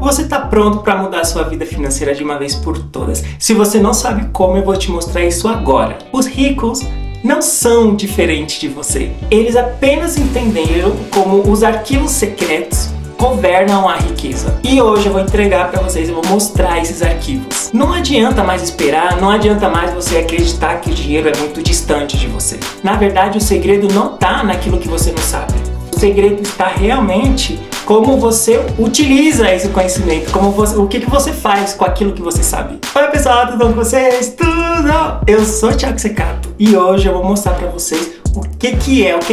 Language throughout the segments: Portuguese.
Você está pronto para mudar a sua vida financeira de uma vez por todas? Se você não sabe como, eu vou te mostrar isso agora. Os ricos não são diferentes de você. Eles apenas entenderam como os arquivos secretos governam a riqueza. E hoje eu vou entregar para vocês, eu vou mostrar esses arquivos. Não adianta mais esperar, não adianta mais você acreditar que o dinheiro é muito distante de você. Na verdade, o segredo não está naquilo que você não sabe. O segredo está realmente como você utiliza esse conhecimento, o que você faz com aquilo que você sabe. Oi pessoal, tudo bom com vocês? Tudo! Eu sou o Thiago Secato e hoje eu vou mostrar para vocês o que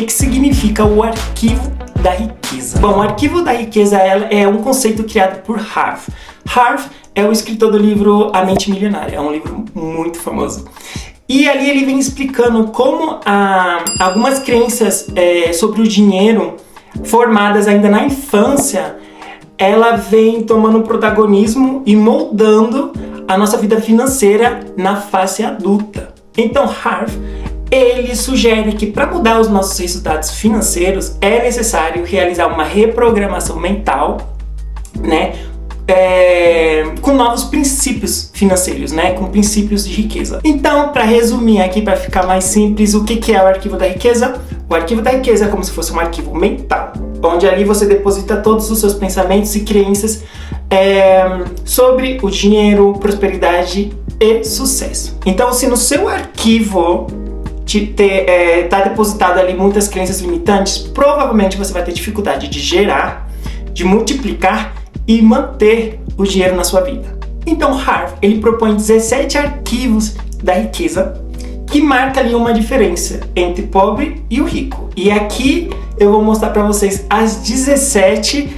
significa o arquivo da riqueza. Bom, o arquivo da riqueza é um conceito criado por Harv. Harv é o escritor do livro A Mente Milionária, é um livro muito famoso. E ali ele vem explicando como algumas crenças sobre o dinheiro formadas ainda na infância, ela vem tomando protagonismo e moldando a nossa vida financeira na fase adulta. Então, Harv, ele sugere que para mudar os nossos resultados financeiros é necessário realizar uma reprogramação mental, né? Com novos princípios financeiros, né? Com princípios de riqueza. Então, para resumir aqui, para ficar mais simples, o que é o arquivo da riqueza? O arquivo da riqueza é como se fosse um arquivo mental, onde ali você deposita todos os seus pensamentos e crenças sobre o dinheiro, prosperidade e sucesso. Então, se no seu arquivo tá depositado ali muitas crenças limitantes, provavelmente você vai ter dificuldade de gerar, de multiplicar e manter o dinheiro na sua vida. Então, Harv, ele propõe 17 arquivos da riqueza que marca ali uma diferença entre o pobre e o rico. E aqui eu vou mostrar para vocês as 17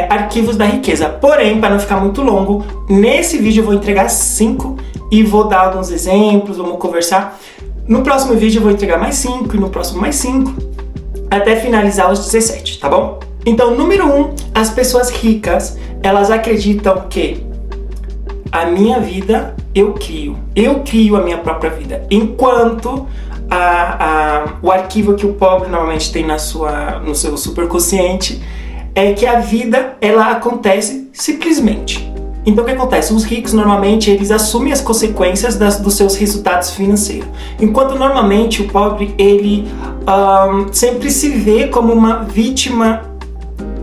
arquivos da riqueza. Porém, para não ficar muito longo, nesse vídeo eu vou entregar 5 e vou dar alguns exemplos, vamos conversar. No próximo vídeo eu vou entregar mais 5 e no próximo mais 5, até finalizar os 17, tá bom? Então, número 1, as pessoas ricas, elas acreditam que a minha vida eu crio a minha própria vida, enquanto o arquivo que o pobre normalmente tem no seu superconsciente é que a vida ela acontece simplesmente. Então o que acontece? Os ricos normalmente eles assumem as consequências dos seus resultados financeiros, enquanto normalmente o pobre ele sempre se vê como uma vítima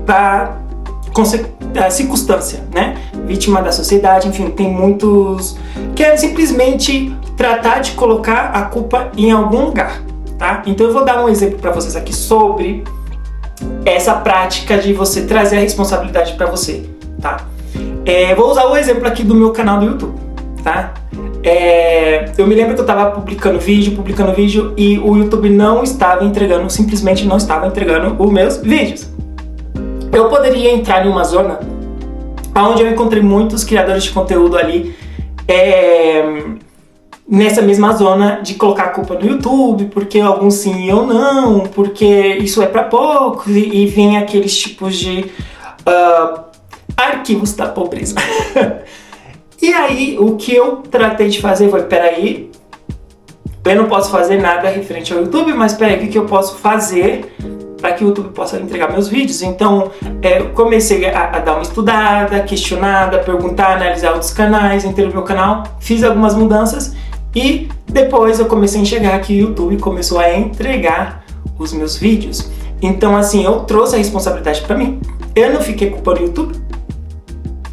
da circunstância, né? Vítima da sociedade, enfim, tem muitos que é simplesmente tratar de colocar a culpa em algum lugar, tá? Então eu vou dar um exemplo para vocês aqui sobre essa prática de você trazer a responsabilidade para você, tá? Vou usar o exemplo aqui do meu canal do YouTube, tá? Eu me lembro que eu estava publicando vídeo e o YouTube simplesmente não estava entregando os meus vídeos. Eu poderia entrar em uma zona onde eu encontrei muitos criadores de conteúdo ali nessa mesma zona de colocar a culpa no YouTube, porque alguns sim e eu não, porque isso é para poucos, e vem aqueles tipos de arquivos da pobreza. E aí, o que eu tratei de fazer foi, peraí, eu não posso fazer nada referente ao YouTube, mas peraí, o que eu posso fazer para que o YouTube possa entregar meus vídeos? Então, eu comecei a dar uma estudada, questionada, perguntar, analisar outros canais, entrei no meu canal, fiz algumas mudanças e depois eu comecei a enxergar que o YouTube começou a entregar os meus vídeos. Então, assim, eu trouxe a responsabilidade para mim, eu não fiquei culpando o YouTube,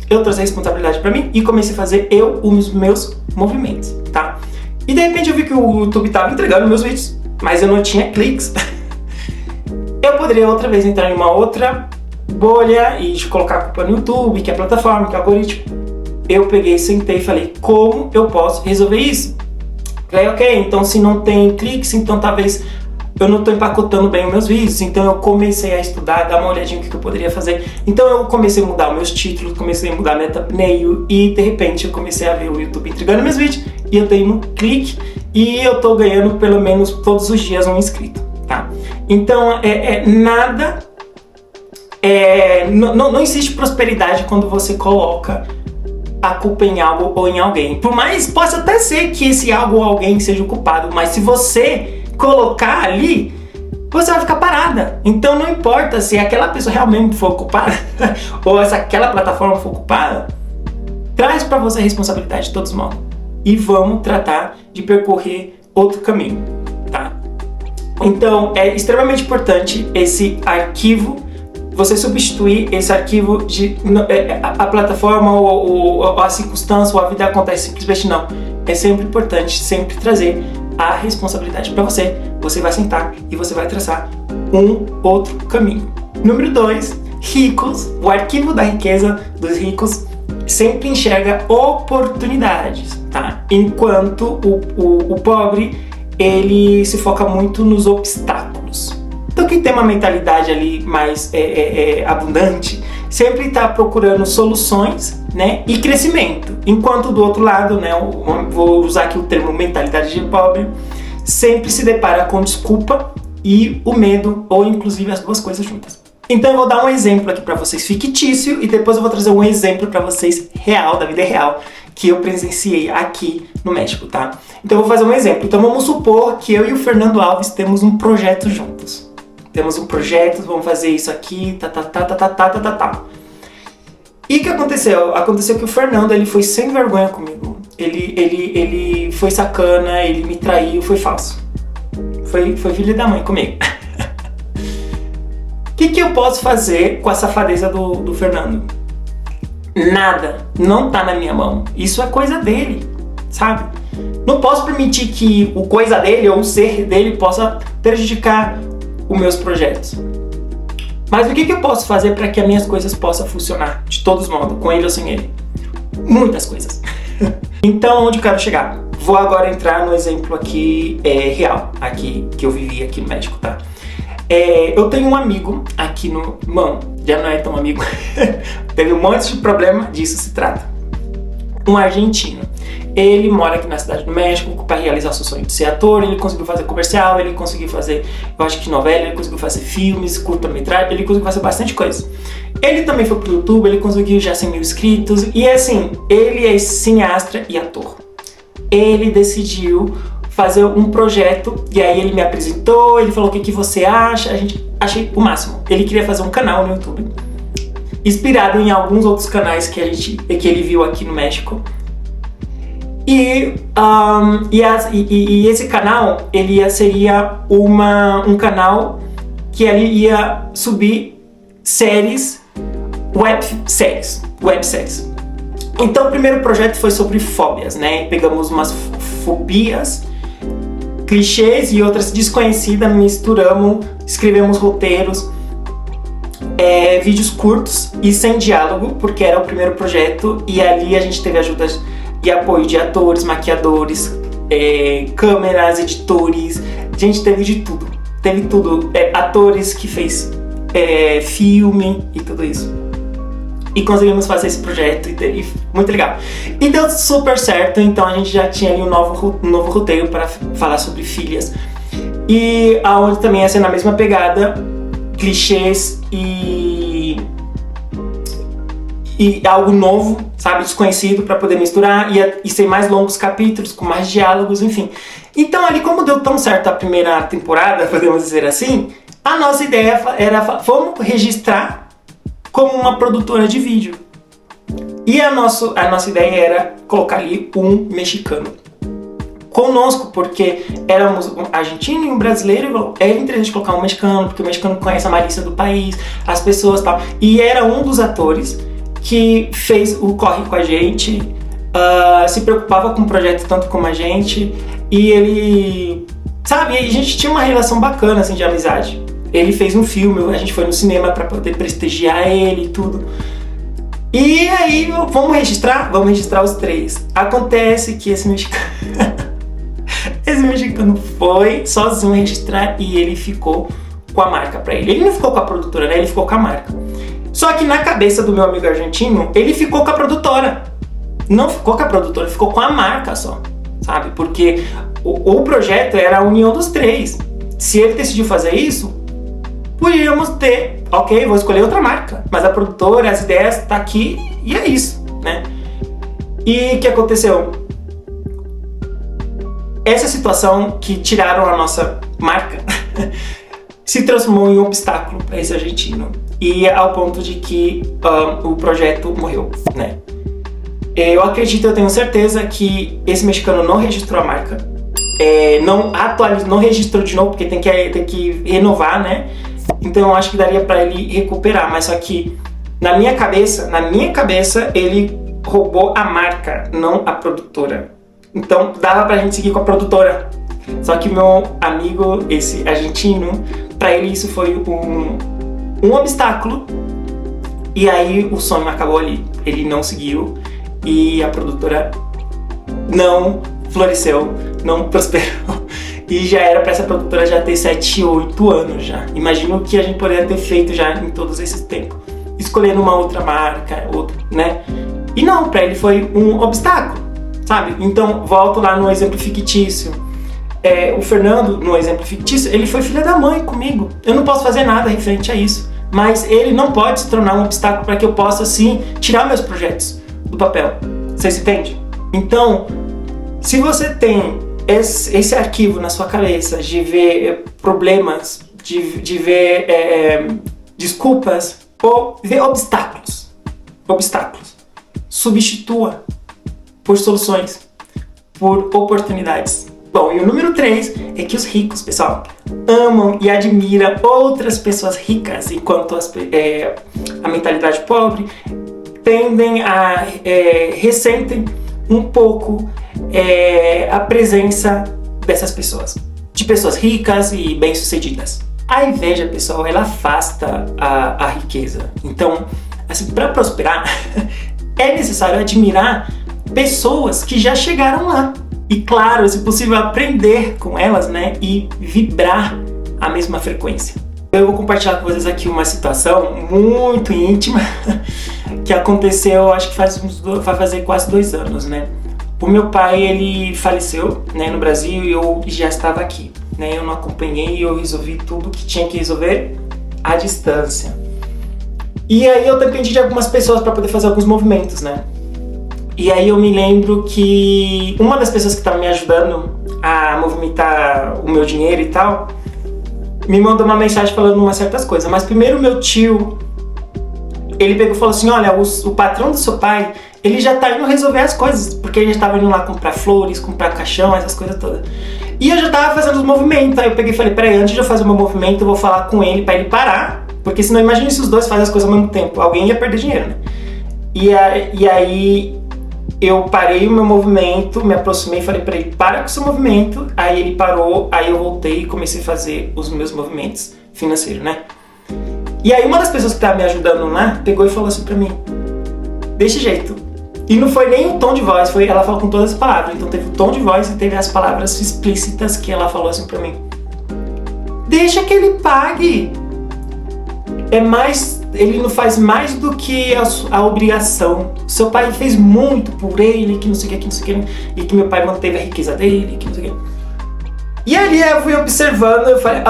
eu trouxe a responsabilidade para mim e comecei a fazer os meus movimentos, tá? E de repente eu vi que o YouTube estava entregando meus vídeos, mas eu não tinha cliques. Eu poderia outra vez entrar em uma outra bolha e colocar a culpa no YouTube, que é a plataforma, que é o algoritmo. Eu peguei, sentei e falei, como eu posso resolver isso? Falei, ok, então se não tem cliques, então talvez eu não estou empacotando bem os meus vídeos. Então eu comecei a estudar, dar uma olhadinha no que eu poderia fazer. Então eu comecei a mudar os meus títulos, comecei a mudar a minha thumbnail e de repente eu comecei a ver o YouTube entregando meus vídeos e eu dei um clique e eu estou ganhando pelo menos todos os dias um inscrito, tá? Então não existe prosperidade quando você coloca a culpa em algo ou em alguém. Por mais possa até ser que esse algo ou alguém seja o culpado, mas se você colocar ali, você vai ficar parada. Então não importa se aquela pessoa realmente for ocupada ou se aquela plataforma for ocupada, traz para você a responsabilidade de todos os modos. E vamos tratar de percorrer outro caminho, tá? Então é extremamente importante esse arquivo, você substituir esse arquivo de a plataforma ou a circunstância ou a vida acontece simplesmente não. É sempre importante sempre trazer a responsabilidade para você. Você vai sentar e você vai traçar um outro caminho. Número 2, ricos. O arquivo da riqueza dos ricos sempre enxerga oportunidades, tá? Enquanto o pobre, ele se foca muito nos obstáculos. Então quem tem uma mentalidade ali mais abundante, sempre está procurando soluções, né, e crescimento. Enquanto do outro lado, né, vou usar aqui o termo mentalidade de pobre, sempre se depara com desculpa e o medo, ou inclusive as duas coisas juntas. Então eu vou dar um exemplo aqui para vocês fictício e depois eu vou trazer um exemplo para vocês real, da vida real, que eu presenciei aqui no México, tá? Então eu vou fazer um exemplo. Então vamos supor que eu e o Fernando Alves temos um projeto juntos. Temos um projeto, vamos fazer isso aqui, E o que aconteceu? Aconteceu que o Fernando, ele foi sem vergonha comigo. Ele foi sacana, ele me traiu, foi falso. Foi filho da mãe comigo. O que eu posso fazer com a safadeza do Fernando? Nada. Não tá na minha mão. Isso é coisa dele, sabe? Não posso permitir que o coisa dele ou o ser dele possa prejudicar os meus projetos. Mas o que eu posso fazer para que as minhas coisas possam funcionar de todos os modos, com ele ou sem ele? Muitas coisas. Então, onde eu quero chegar? Vou agora entrar no exemplo aqui real, aqui que eu vivi aqui no México, tá? Eu tenho um amigo aqui no... Mano, já não é tão amigo. Teve um monte de problema, disso se trata. Um argentino. Ele mora aqui na cidade do México para realizar seu sonho de ser ator. Ele conseguiu fazer comercial, ele conseguiu fazer, eu acho que novela, ele conseguiu fazer filmes, curta-metragem, ele conseguiu fazer bastante coisa. Ele também foi pro YouTube, ele conseguiu já 100 mil inscritos e assim, ele é cineasta e ator. Ele decidiu fazer um projeto e aí ele me apresentou, ele falou o que você acha, achei o máximo. Ele queria fazer um canal no YouTube, inspirado em alguns outros canais que ele viu aqui no México. E esse canal, seria um canal que ele ia subir séries, webséries. Então o primeiro projeto foi sobre fóbias, né? Pegamos umas fobias, clichês e outras desconhecidas, misturamos, escrevemos roteiros, vídeos curtos e sem diálogo, porque era o primeiro projeto e ali a gente teve ajuda e apoio de atores, maquiadores, câmeras, editores, a gente teve de tudo. Teve tudo, atores que fez filme e tudo isso. E conseguimos fazer esse projeto e muito legal. E deu super certo, então a gente já tinha ali um novo roteiro para falar sobre filhas. E aonde também ia ser na mesma pegada, clichês e algo novo, sabe, desconhecido para poder misturar e ser mais longos capítulos, com mais diálogos, enfim. Então ali, como deu tão certo a primeira temporada, podemos dizer assim, a nossa ideia era, vamos registrar como uma produtora de vídeo. E a nossa ideia era colocar ali um mexicano conosco, porque éramos um argentino e um brasileiro, era interessante colocar um mexicano, porque o mexicano conhece a malícia do país, as pessoas e tal. E era um dos atores que fez o corre com a gente, se preocupava com o projeto tanto como a gente, e ele, sabe, a gente tinha uma relação bacana, assim, de amizade. Ele fez um filme, a gente foi no cinema para poder prestigiar ele e tudo. E aí, vamos registrar os três. Acontece que esse mexicano foi sozinho registrar e ele ficou com a marca pra ele. Ele não ficou com a produtora, né? Ele ficou com a marca. Só que na cabeça do meu amigo argentino, ele ficou com a produtora. Não ficou com a produtora, ficou com a marca só, sabe? Porque o projeto era a união dos três. Se ele decidiu fazer isso, podíamos ter, ok, vou escolher outra marca. Mas a produtora, as ideias, tá aqui e é isso, né? E o que aconteceu? Essa situação que tiraram a nossa marca se transformou em um obstáculo para esse argentino. E ao ponto de que o projeto morreu, né? Eu acredito, eu tenho certeza que esse mexicano não registrou a marca. Não atualizou, não registrou de novo, porque tem que renovar, né? Então eu acho que daria para ele recuperar, mas só que na minha cabeça, ele roubou a marca, não a produtora. Então dava pra gente seguir com a produtora. Só que meu amigo, esse argentino, pra ele isso foi um obstáculo. E aí o sonho acabou ali. Ele não seguiu e a produtora não floresceu, não prosperou. E já era pra essa produtora já ter 7, 8 anos já. Imagina o que a gente poderia ter feito já em todos esses tempos. Escolhendo uma outra marca, né? E não, pra ele foi um obstáculo, sabe? Então, volto lá no exemplo fictício. O Fernando, no exemplo fictício, ele foi filho da mãe comigo. Eu não posso fazer nada referente a isso. Mas ele não pode se tornar um obstáculo para que eu possa, sim, tirar meus projetos do papel. Vocês entendem? Então, se você tem esse arquivo na sua cabeça de ver problemas, de ver desculpas ou ver obstáculos, substitua por soluções, por oportunidades. Bom, e o número 3 é que os ricos, pessoal, amam e admiram outras pessoas ricas, enquanto a mentalidade pobre tendem a ressentem um pouco a presença dessas pessoas, de pessoas ricas e bem-sucedidas. A inveja, pessoal, ela afasta a riqueza. Então, assim, para prosperar, é necessário admirar pessoas que já chegaram lá. E claro, se possível, aprender com elas, né? E vibrar a mesma frequência. Eu vou compartilhar com vocês aqui uma situação muito íntima que aconteceu, acho que vai fazer quase 2 anos, né? O meu pai, ele faleceu, né, no Brasil e eu já estava aqui, né? Eu não acompanhei, eu resolvi tudo que tinha que resolver à distância. E aí eu dependi de algumas pessoas para poder fazer alguns movimentos, né? E aí eu me lembro que uma das pessoas que estava me ajudando a movimentar o meu dinheiro e tal, me mandou uma mensagem falando umas certas coisas. Mas primeiro meu tio, ele pegou e falou assim, olha, o patrão do seu pai, ele já tá indo resolver as coisas, porque ele já estava indo lá comprar flores, comprar caixão, essas coisas todas. E eu já tava fazendo os movimentos, aí eu peguei e falei, peraí, antes de eu fazer o meu movimento, eu vou falar com ele pra ele parar, porque senão imagine se os dois fazem as coisas ao mesmo tempo, alguém ia perder dinheiro, né? E aí eu parei o meu movimento, me aproximei e falei pra ele, para com o seu movimento. Aí ele parou, aí eu voltei e comecei a fazer os meus movimentos financeiros, né? E aí uma das pessoas que tava me ajudando lá, pegou e falou assim pra mim, desse jeito. E não foi nem o tom de voz, ela falou com todas as palavras. Então teve o tom de voz e teve as palavras explícitas que ela falou assim pra mim. Deixa que ele pague. Ele não faz mais do que a obrigação. Seu pai fez muito por ele, que não sei o que, e que meu pai manteve a riqueza dele, que não sei o que. E ali eu fui observando, eu falei,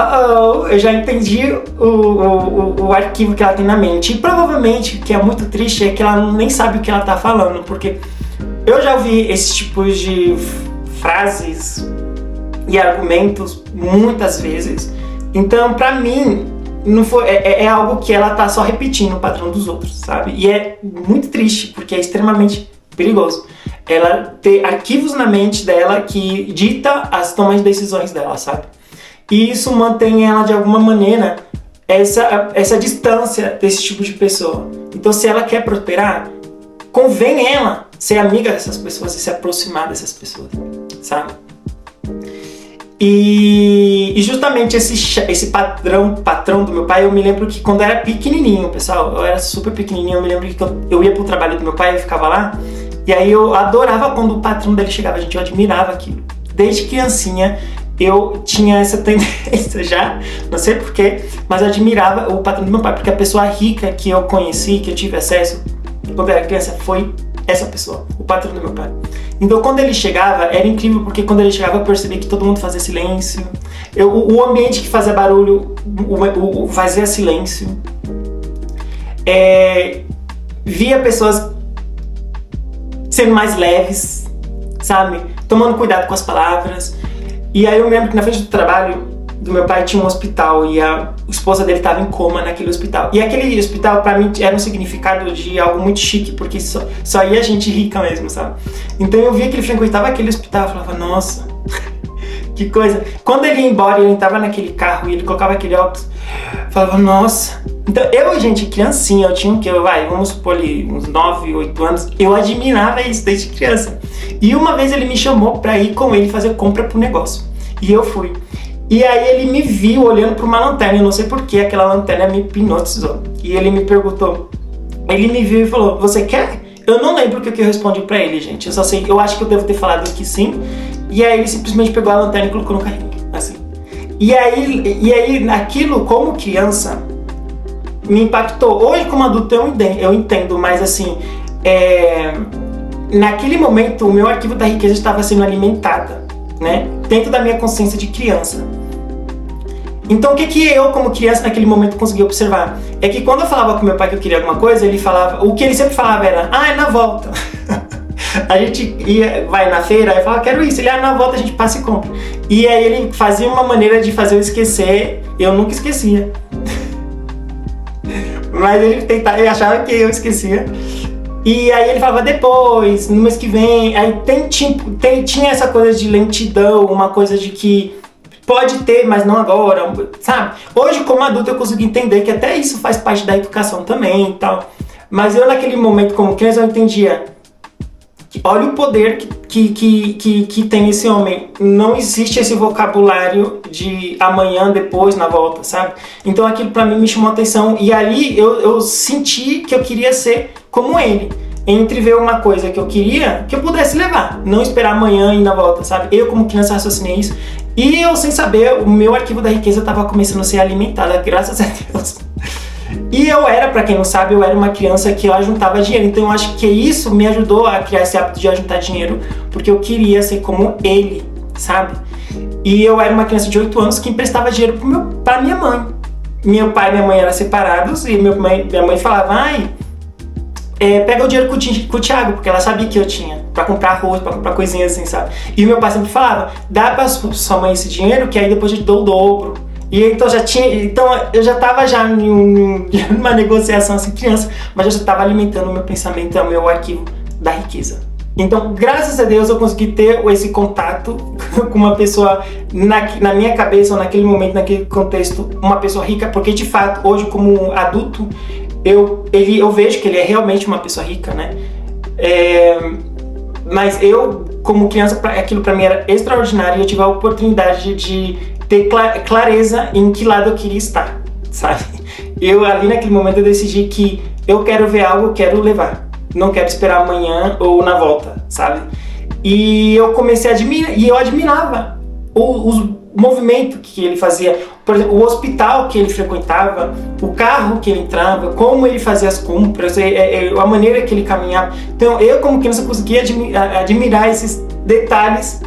eu já entendi o arquivo que ela tem na mente. E provavelmente, o que é muito triste, é que ela nem sabe o que ela tá falando, porque eu já ouvi esses tipos de frases e argumentos muitas vezes. Então, pra mim, não foi, é algo que ela tá só repetindo o padrão dos outros, sabe? E é muito triste, porque é extremamente perigoso ela ter arquivos na mente dela que dita as tomas de decisões dela, sabe? E isso mantém ela, de alguma maneira, essa distância desse tipo de pessoa. Então, se ela quer prosperar, convém ela ser amiga dessas pessoas e se aproximar dessas pessoas, sabe? E justamente esse patrão do meu pai, eu me lembro que quando eu era pequenininho, pessoal, eu era super pequenininho, eu me lembro que eu ia pro trabalho do meu pai, eu ficava lá, e aí eu adorava quando o patrão dele chegava, gente, eu admirava aquilo. Desde criancinha eu tinha essa tendência já, não sei porquê, mas eu admirava o patrão do meu pai, porque a pessoa rica que eu conheci, que eu tive acesso quando eu era criança, foi essa pessoa, o patrão do meu pai. Então quando ele chegava, era incrível, porque quando ele chegava eu percebia que todo mundo fazia silêncio, o ambiente que fazia barulho fazia silêncio, via pessoas sendo mais leves, sabe? Tomando cuidado com as palavras. E aí eu me lembro que na frente do trabalho do meu pai tinha um hospital e a esposa dele estava em coma naquele hospital. E aquele hospital, pra mim, era um significado de algo muito chique, porque só ia gente rica mesmo, sabe? Então eu via que ele frequentava aquele hospital e falava, nossa, que coisa. Quando ele ia embora, ele entrava naquele carro e ele colocava aquele óculos, eu falava, nossa. Então eu, gente, criancinha, eu tinha o quê? Vamos supor ali, uns 9, 8 anos, eu admirava isso desde criança. E uma vez ele me chamou pra ir com ele fazer compra pro negócio. E eu fui. E aí ele me viu olhando para uma lanterna, eu não sei porquê, aquela lanterna me hipnotizou. E ele me perguntou, ele me viu e falou, você quer? Eu não lembro o que eu respondi para ele, gente, eu só sei, eu acho que eu devo ter falado que sim. E aí ele simplesmente pegou a lanterna e colocou no carrinho, assim. E aí aquilo, como criança, me impactou. Hoje, como adulto, eu entendo, mas assim, naquele momento, o meu arquivo da riqueza estava sendo alimentada, né? Dentro da minha consciência de criança. Então o que eu, como criança, naquele momento consegui observar? É que quando eu falava com meu pai que eu queria alguma coisa, ele falava, o que ele sempre falava era, é na volta. A gente vai na feira e fala, quero isso. Ele, na volta a gente passa e compra. E aí ele fazia uma maneira de fazer eu esquecer, eu nunca esquecia. Mas ele achava que eu esquecia. E aí ele falava depois, no mês que vem. Aí tinha essa coisa de lentidão, uma coisa de que pode ter, mas não agora, sabe? Hoje, como adulto, eu consigo entender que até isso faz parte da educação também e tal. Mas eu, naquele momento, como criança, eu entendia que olha o poder que tem esse homem. Não existe esse vocabulário de amanhã, depois, na volta, sabe? Então aquilo pra mim me chamou a atenção. E ali eu senti que eu queria ser como ele. Entre ver uma coisa que eu queria, que eu pudesse levar. Não esperar amanhã e ir na volta, sabe? Eu, como criança, raciocinei isso. E eu, sem saber, o meu arquivo da riqueza estava começando a ser alimentado, graças a Deus. E eu era, pra quem não sabe, eu era uma criança que eu ajuntava dinheiro. Então eu acho que isso me ajudou a criar esse hábito de ajuntar dinheiro, porque eu queria ser como ele, sabe? E eu era uma criança de 8 anos que emprestava dinheiro pra minha mãe. Meu pai e minha mãe eram separados e minha mãe falava, pega o dinheiro com o Thiago, porque ela sabia que eu tinha, pra comprar arroz, pra comprar coisinhas assim, sabe? E meu pai sempre falava, dá pra sua mãe esse dinheiro, que aí depois eu te dou o dobro. E então eu já tava numa negociação assim, criança, mas eu já estava alimentando o meu pensamento, o meu arquivo da riqueza. Então, graças a Deus, eu consegui ter esse contato com uma pessoa, na minha cabeça, ou naquele momento, naquele contexto, uma pessoa rica, porque de fato, hoje como adulto, eu vejo que ele é realmente uma pessoa rica, né? Mas eu, como criança, aquilo pra mim era extraordinário e eu tive a oportunidade de ter clareza em que lado eu queria estar, sabe? Eu ali naquele momento eu decidi que eu quero ver algo, eu quero levar. Não quero esperar amanhã ou na volta, sabe? E eu comecei a admirar, e eu admirava o movimento que ele fazia. Por exemplo, o hospital que ele frequentava, o carro que ele entrava, como ele fazia as compras, a maneira que ele caminhava. Então eu, como criança, conseguia admirar esses detalhes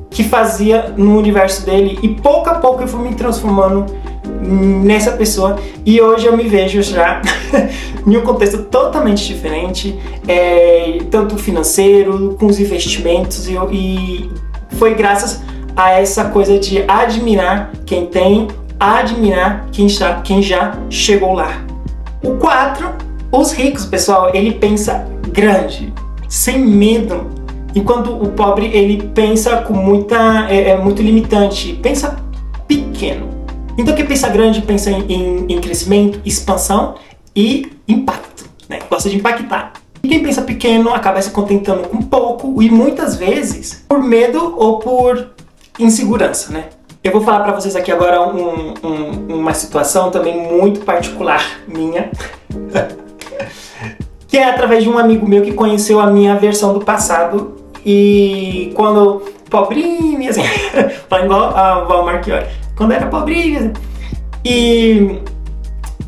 que fazia no universo dele, e pouco a pouco eu fui me transformando nessa pessoa, e hoje eu me vejo já em um contexto totalmente diferente, tanto financeiro, com os investimentos, e foi graças a essa coisa de admirar quem tem, admirar quem já chegou lá. O 4, os ricos, pessoal, ele pensa grande, sem medo. Enquanto o pobre, ele pensa com muito limitante, pensa pequeno. Então quem pensa grande pensa em crescimento, expansão e impacto, né? Gosta de impactar. E quem pensa pequeno acaba se contentando com pouco e muitas vezes por medo ou por insegurança, né? Eu vou falar pra vocês aqui agora uma situação também muito particular minha, que é através de um amigo meu que conheceu a minha versão do passado. E quando pobrinha, assim, igual a Val Marchiori, quando era pobrinha, assim, e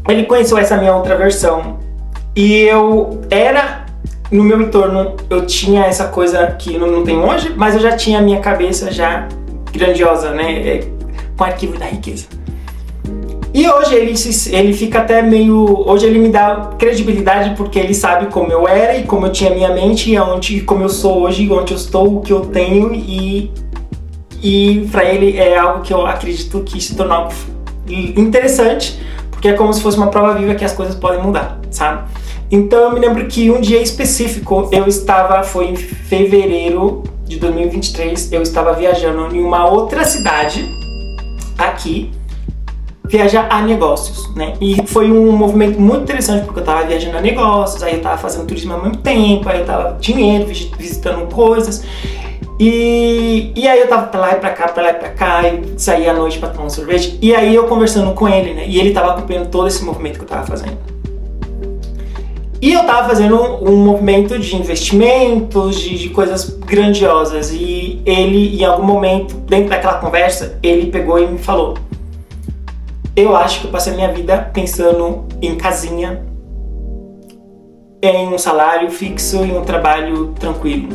ele conheceu essa minha outra versão, e no meu entorno, eu tinha essa coisa que não tem hoje, mas eu já tinha a minha cabeça já grandiosa, né, com o arquivo da riqueza. E hoje ele fica até meio... Hoje ele me dá credibilidade porque ele sabe como eu era e como eu tinha minha mente e como eu sou hoje, onde eu estou, o que eu tenho e e para ele é algo que eu acredito que se tornou algo interessante, porque é como se fosse uma prova viva que as coisas podem mudar, sabe? Então eu me lembro que um dia específico foi em fevereiro de 2023, eu estava viajando em uma outra cidade aqui, viajar a negócios, né? E foi um movimento muito interessante, porque eu estava viajando a negócios, aí eu estava fazendo turismo ao mesmo tempo, aí eu estava dinheiro, visitando coisas, e aí eu tava pra lá e pra cá, e saía à noite pra tomar um sorvete, e aí eu conversando com ele, né? E ele tava acompanhando todo esse movimento que eu tava fazendo. E eu tava fazendo um movimento de investimentos, de coisas grandiosas, e ele, em algum momento, dentro daquela conversa, ele pegou e me falou: eu acho que eu passei a minha vida pensando em casinha, em um salário fixo e um trabalho tranquilo.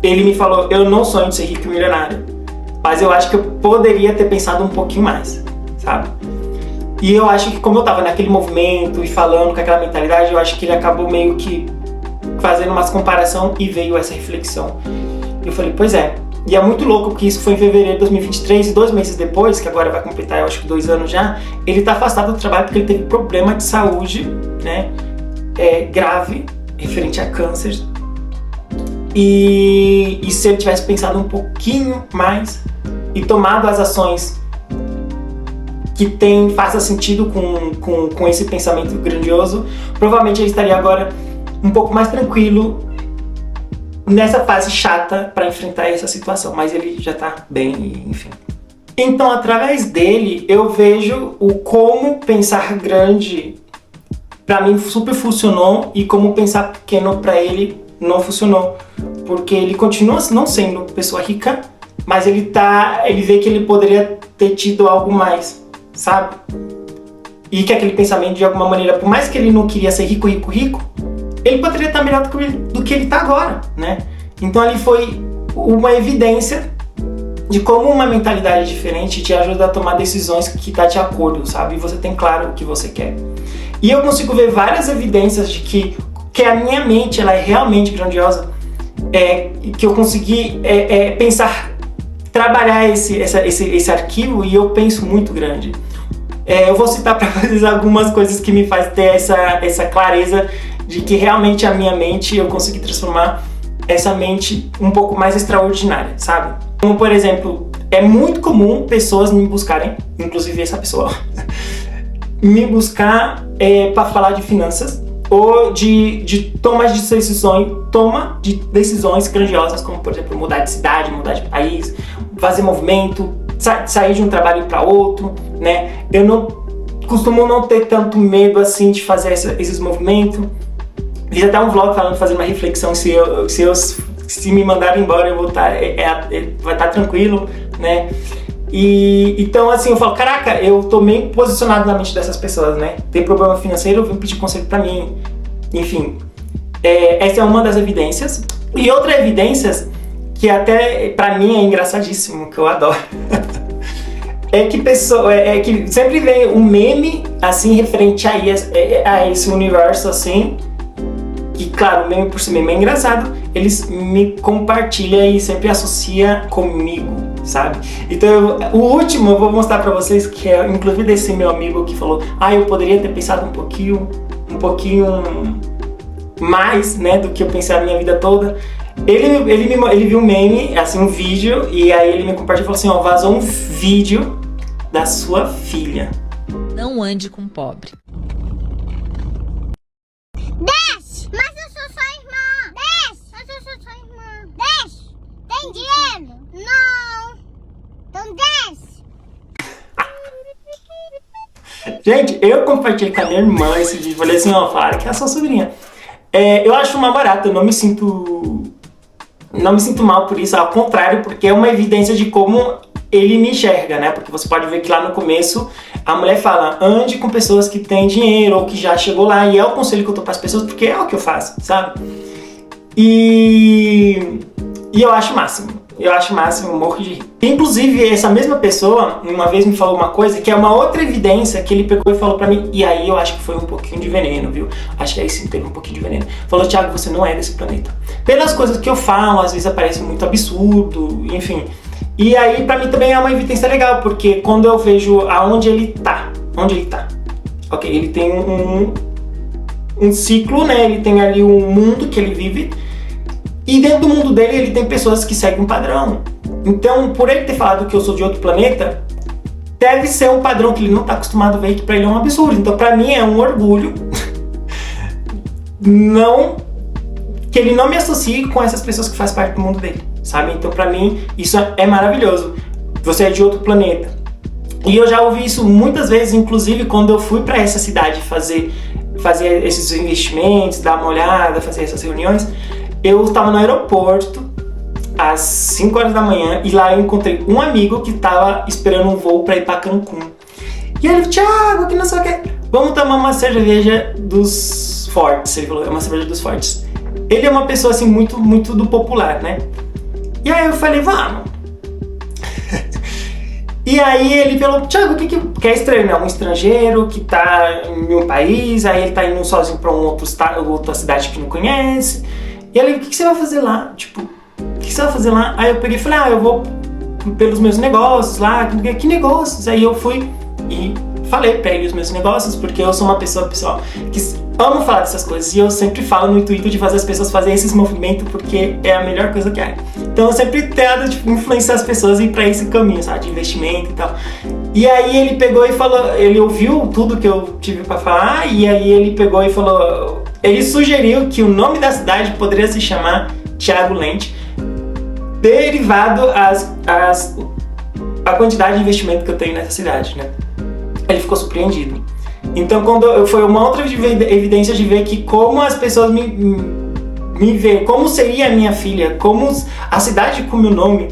Ele me falou: eu não sonho de ser rico e milionário, mas eu acho que eu poderia ter pensado um pouquinho mais, sabe? E eu acho que como eu tava naquele movimento e falando com aquela mentalidade, eu acho que ele acabou meio que fazendo umas comparação e veio essa reflexão. Eu falei: pois é. E é muito louco porque isso foi em fevereiro de 2023 e 2 meses depois, que agora vai completar, eu acho que 2 anos já, ele tá afastado do trabalho porque ele teve problema de saúde, né, grave, referente a câncer. E se ele tivesse pensado um pouquinho mais e tomado as ações que faça sentido com esse pensamento grandioso, provavelmente ele estaria agora um pouco mais tranquilo nessa fase chata para enfrentar essa situação, mas ele já tá bem, enfim. Então, através dele, eu vejo o como pensar grande para mim super funcionou e como pensar pequeno para ele não funcionou, porque ele continua não sendo pessoa rica, mas ele vê que ele poderia ter tido algo mais, sabe? E que aquele pensamento, de alguma maneira, por mais que ele não queria ser rico, ele poderia estar melhor do que ele está agora, né? Então ali foi uma evidência de como uma mentalidade diferente te ajuda a tomar decisões que tá de acordo, sabe? E você tem claro o que você quer. E eu consigo ver várias evidências de que a minha mente ela é realmente grandiosa, que eu consegui pensar, trabalhar esse arquivo, e eu penso muito grande. Eu vou citar para vocês algumas coisas que me fazem ter essa clareza de que realmente a minha mente, eu consegui transformar essa mente um pouco mais extraordinária, sabe? Como, por exemplo, é muito comum pessoas me buscarem, inclusive essa pessoa, me buscar para falar de finanças ou de toma de decisões grandiosas, como, por exemplo, mudar de cidade, mudar de país, fazer movimento, sair de um trabalho para outro, né? Eu costumo não ter tanto medo assim de fazer esses movimentos. Fiz até um vlog falando, fazendo uma reflexão, se me mandarem embora eu vou vai estar tranquilo, né? E então assim, eu falo, caraca, eu tô meio posicionado na mente dessas pessoas, né? Tem problema financeiro, eu vim pedir conselho pra mim. Enfim, essa é uma das evidências. E outra evidência, que até pra mim é engraçadíssimo, que eu adoro, que sempre vem um meme assim referente a esse universo assim, que claro, o meme por si mesmo é engraçado, eles me compartilham e sempre associa comigo, sabe? Então o último eu vou mostrar pra vocês, que é inclusive desse meu amigo que falou: eu poderia ter pensado um pouquinho mais, né, do que eu pensei a minha vida toda. Ele viu um meme, assim, um vídeo, e aí ele me compartilhou e falou assim: vazou um vídeo da sua filha. Não ande com pobre. Mas eu sou sua irmã. Mas eu sou sua irmã. Tem dinheiro? Não. Então desce. Gente, eu compartilhei com a minha irmã esse vídeo. Falei assim, falaram que é a sua sobrinha. Eu acho uma barata, eu não me sinto mal por isso, ao contrário, porque é uma evidência de como ele me enxerga, né? Porque você pode ver que lá no começo a mulher fala: ande com pessoas que têm dinheiro ou que já chegou lá, e é o conselho que eu dou para as pessoas, porque é o que eu faço, sabe? E eu acho o máximo. Eu acho o máximo, morro de rir. Inclusive, essa mesma pessoa, uma vez me falou uma coisa, que é uma outra evidência que ele pegou e falou pra mim, e aí eu acho que foi um pouquinho de veneno, viu? Acho que aí sim teve um pouquinho de veneno. Falou: Thiago, você não é desse planeta. Pelas coisas que eu falo, às vezes aparece muito absurdo, enfim. E aí, pra mim também é uma evidência legal, porque quando eu vejo aonde ele tá, ok, ele tem um ciclo, né? Ele tem ali um mundo que ele vive, e dentro do mundo dele ele tem pessoas que seguem um padrão. Então, por ele ter falado que eu sou de outro planeta, deve ser um padrão que ele não tá acostumado a ver, que pra ele é um absurdo. Então, pra mim é um orgulho que ele não me associe com essas pessoas que fazem parte do mundo dele, sabe? Então, pra mim, isso é maravilhoso. Você é de outro planeta. E eu já ouvi isso muitas vezes, inclusive quando eu fui pra essa cidade fazer esses investimentos, dar uma olhada, fazer essas reuniões. Eu estava no aeroporto às 5 horas da manhã e lá eu encontrei um amigo que estava esperando um voo pra ir pra Cancún. E ele falou, Thiago, que não sei o que, vamos tomar uma cerveja dos fortes. Ele falou, é uma cerveja dos fortes. Ele é uma pessoa assim muito, muito do popular, né? E aí eu falei, vamos. E aí ele falou, Thiago, que é estranho, né? Um estrangeiro que tá em um país, aí ele tá indo sozinho pra outra cidade que não conhece. E ele, o que você vai fazer lá? Tipo, o que você vai fazer lá? Aí eu peguei e falei, eu vou pelos meus negócios lá. Que negócios? Aí eu fui e falei pra ele os meus negócios, porque eu sou uma pessoa, pessoal, que amo falar dessas coisas. E eu sempre falo no intuito de fazer as pessoas fazerem esses movimentos, porque é a melhor coisa que há. Então eu sempre tento influenciar as pessoas a ir pra esse caminho, sabe? De investimento e tal. E aí ele pegou e falou, ele ouviu tudo que eu tive pra falar, e aí ele pegou e falou, ele sugeriu que o nome da cidade poderia se chamar Thiago Lente, derivado a quantidade de investimento que eu tenho nessa cidade, né? Ele ficou surpreendido. Então, foi uma outra evidência de ver que como as pessoas me veem, como seria a minha filha, como a cidade com o meu nome,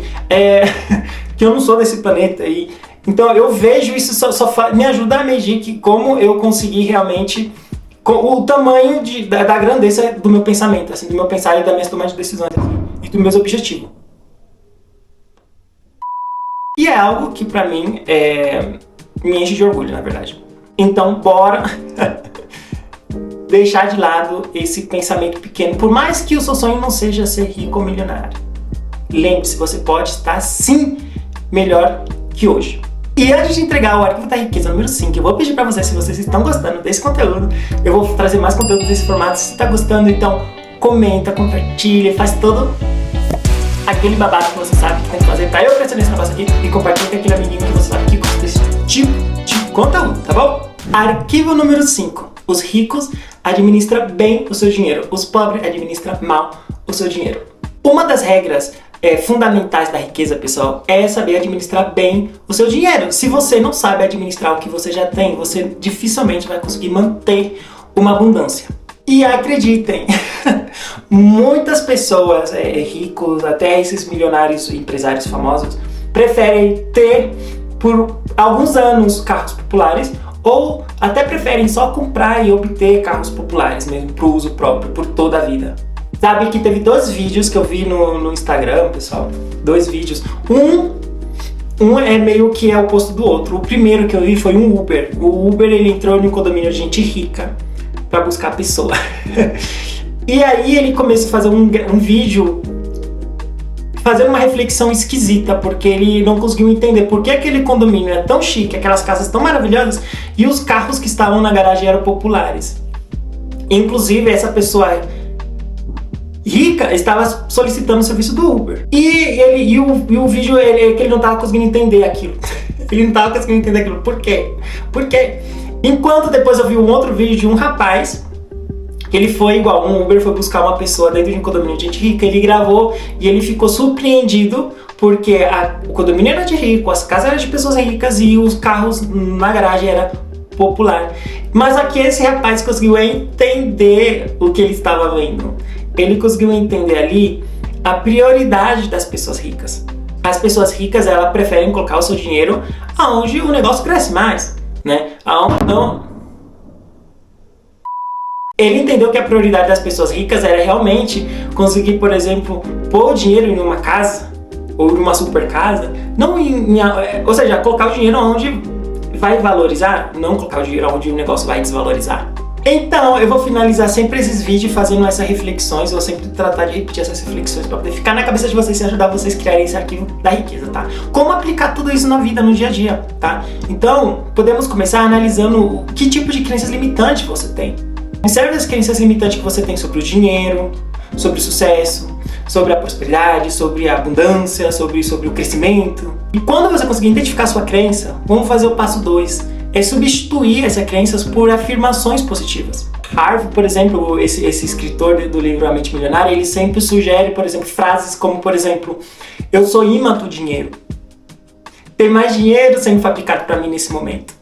que eu não sou desse planeta. Então, eu vejo isso, me ajuda a medir que como eu consegui realmente o tamanho da grandeza do meu pensamento, assim, do meu pensar e das minhas tomadas de decisões e dos meus objetivos. E é algo que pra mim me enche de orgulho, na verdade. Então, bora deixar de lado esse pensamento pequeno, por mais que o seu sonho não seja ser rico ou milionário. Lembre-se, você pode estar sim melhor que hoje. E antes de entregar o arquivo da riqueza número 5, eu vou pedir pra vocês, se vocês estão gostando desse conteúdo, eu vou trazer mais conteúdo desse formato. Se você está gostando, então comenta, compartilha, faz todo aquele babado que você sabe que tem que fazer pra eu crescer nesse negócio aqui, e compartilha com aquele amiguinho que você sabe que gosta desse tipo de conteúdo, tá bom? Arquivo número 5. Os ricos administram bem o seu dinheiro, os pobres administram mal o seu dinheiro. Uma das regras fundamentais da riqueza, pessoal, é saber administrar bem o seu dinheiro. Se você não sabe administrar o que você já tem, você dificilmente vai conseguir manter uma abundância. E acreditem, muitas pessoas ricos, até esses milionários e empresários famosos, preferem ter por alguns anos carros populares, ou até preferem só comprar e obter carros populares mesmo para o uso próprio por toda a vida. Sabe que teve 2 vídeos que eu vi no Instagram, pessoal, 2 vídeos. Um é meio que é o oposto do outro. O primeiro que eu vi foi um Uber. O Uber, ele entrou no condomínio de gente rica para buscar a pessoa. E aí ele começou a fazer um vídeo fazendo uma reflexão esquisita, porque ele não conseguiu entender por que aquele condomínio é tão chique, aquelas casas tão maravilhosas, e os carros que estavam na garagem eram populares. Inclusive, essa pessoa rica estava solicitando o serviço do Uber. E o vídeo, ele não estava conseguindo entender aquilo. Ele não estava conseguindo entender aquilo. Por quê? Porque enquanto depois eu vi um outro vídeo de um rapaz, que ele foi igual, um Uber foi buscar uma pessoa dentro de um condomínio de gente rica, ele gravou e ele ficou surpreendido porque o condomínio era de rico, as casas eram de pessoas ricas e os carros na garagem era popular. Mas aqui esse rapaz conseguiu entender o que ele estava vendo. Ele conseguiu entender ali a prioridade das pessoas ricas. As pessoas ricas, elas preferem colocar o seu dinheiro aonde o negócio cresce mais, né? Ele entendeu que a prioridade das pessoas ricas era realmente conseguir, por exemplo, pôr o dinheiro em uma casa ou em uma super casa, ou seja, colocar o dinheiro onde vai valorizar, não colocar o dinheiro onde o negócio vai desvalorizar. Então, eu vou finalizar sempre esses vídeos fazendo essas reflexões. Eu vou sempre tratar de repetir essas reflexões para poder ficar na cabeça de vocês e ajudar vocês a criarem esse arquivo da riqueza, tá? Como aplicar tudo isso na vida, no dia a dia, tá? Então, podemos começar analisando que tipo de crenças limitantes você tem. Observe as crenças limitantes que você tem sobre o dinheiro, sobre o sucesso, sobre a prosperidade, sobre a abundância, sobre o crescimento. E quando você conseguir identificar a sua crença, vamos fazer o passo 2. É substituir essas crenças por afirmações positivas. Harvey, por exemplo, esse escritor do livro A Mente Milionária, ele sempre sugere, por exemplo, frases como, por exemplo, eu sou imã do dinheiro. Tem mais dinheiro sendo fabricado para mim nesse momento.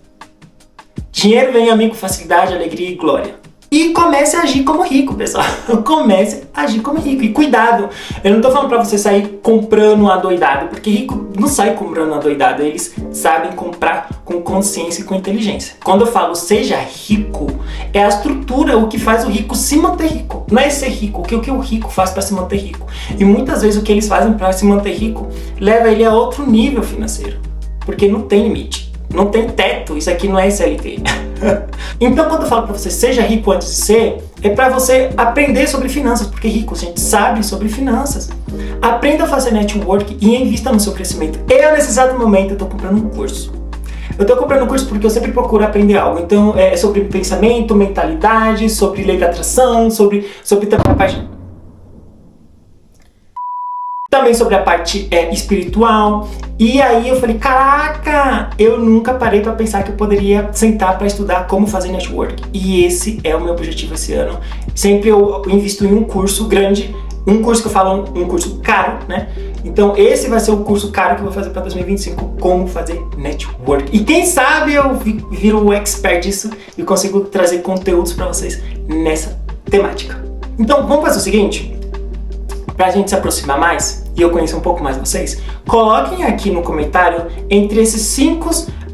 Dinheiro vem a mim com facilidade, alegria e glória. E comece a agir como rico, pessoal. Comece a agir como rico. E cuidado, eu não tô falando pra você sair comprando adoidado, porque rico não sai comprando adoidado. Eles sabem comprar com consciência e com inteligência. Quando eu falo seja rico, é a estrutura, o que faz o rico se manter rico. Não é ser rico, o que o rico faz para se manter rico. E muitas vezes o que eles fazem para se manter rico leva ele a outro nível financeiro. Porque não tem limite. Não tem teto, isso aqui não é SLT. Então, quando eu falo pra você, seja rico antes de ser, é pra você aprender sobre finanças, porque rico, a gente sabe sobre finanças. Aprenda a fazer network e invista no seu crescimento. Eu, nesse exato momento, eu tô comprando um curso. Eu tô comprando um curso porque eu sempre procuro aprender algo. Então, é sobre pensamento, mentalidade, sobre lei da atração, sobre também a parte... Também sobre a parte espiritual. E aí eu falei, caraca, eu nunca parei para pensar que eu poderia sentar para estudar como fazer network. E esse é o meu objetivo esse ano. Sempre eu invisto em um curso grande, um curso que eu falo, um curso caro, né? Então esse vai ser o curso caro que eu vou fazer para 2025, como fazer network. E quem sabe eu viro o expert disso e consigo trazer conteúdos para vocês nessa temática. Então vamos fazer o seguinte, para a gente se aproximar mais e eu conhecer um pouco mais vocês, coloquem aqui no comentário entre esses 5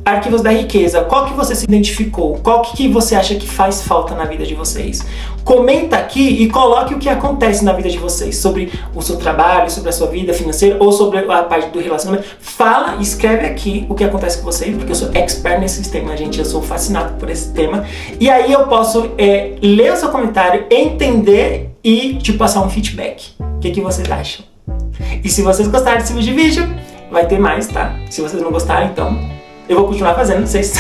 arquivos da riqueza, qual que você se identificou, qual que você acha que faz falta na vida de vocês. Comenta aqui e coloque o que acontece na vida de vocês, sobre o seu trabalho, sobre a sua vida financeira ou sobre a parte do relacionamento. Fala, escreve aqui o que acontece com vocês, porque eu sou expert nesse tema, gente, eu sou fascinado por esse tema. E aí eu posso ler o seu comentário, entender e te passar um feedback. O que vocês acham? E se vocês gostarem desse vídeo, vai ter mais, tá? Se vocês não gostarem, então eu vou continuar fazendo, vocês...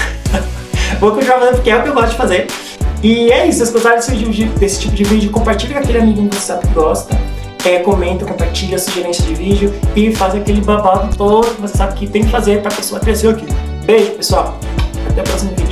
vou continuar fazendo porque é o que eu gosto de fazer. E é isso, se vocês gostaram desse tipo de vídeo, compartilha com aquele amiguinho que você sabe que gosta. Comenta, compartilha, sugerência de vídeo e faz aquele babado todo que você sabe que tem que fazer pra pessoa crescer aqui. Beijo, pessoal. Até o próximo vídeo.